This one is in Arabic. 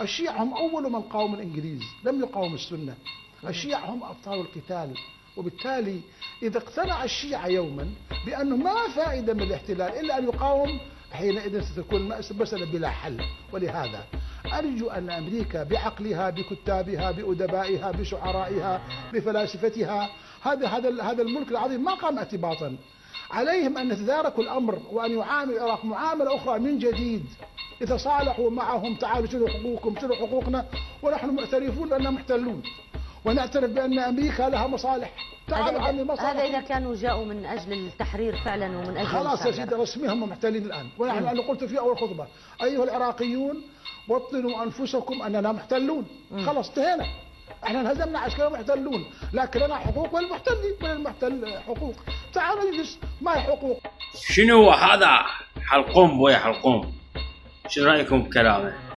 الشيعة هم أول من قاوموا الإنجليز، لم يقاوموا السنة. الشيعة هم أبطال القتال، وبالتالي إذا اقتنع الشيعة يوما بأنه ما فائدة من الاحتلال إلا أن يقاوم، حينئذ ستكون المسألة بلا حل. ولهذا أرجو أن أمريكا بعقلها، بكتابها، بأدبائها، بشعرائها، بفلاسفتها، هذا الملك العظيم ما قام اعتباطا. عليهم أن يتداركوا الأمر وأن يعامل العراق معاملة أخرى من جديد. يتصالحوا معهم، تعالوا شنو حقوقكم، شنو حقوقنا، ونحن معترفون بأننا محتلون، ونعترف بأن أمريكا لها مصالح. هذا إذا كانوا جاءوا من أجل التحرير فعلا ومن أجل خلاص يا سيدي رسميا هم محتلين الآن. ونحن أنا قلت في أول خطبة أيها العراقيون وطنوا أنفسكم أننا محتلون. خلاص انتهينا، احنا انهزمنا عسكريا محتلون، لكن لنا حقوق والمحتل حقوق. تعالوا نجلس، ما هي حقوق؟ شنو هذا حلقوم بويا حلقوم؟ شو رأيكم بكلامه؟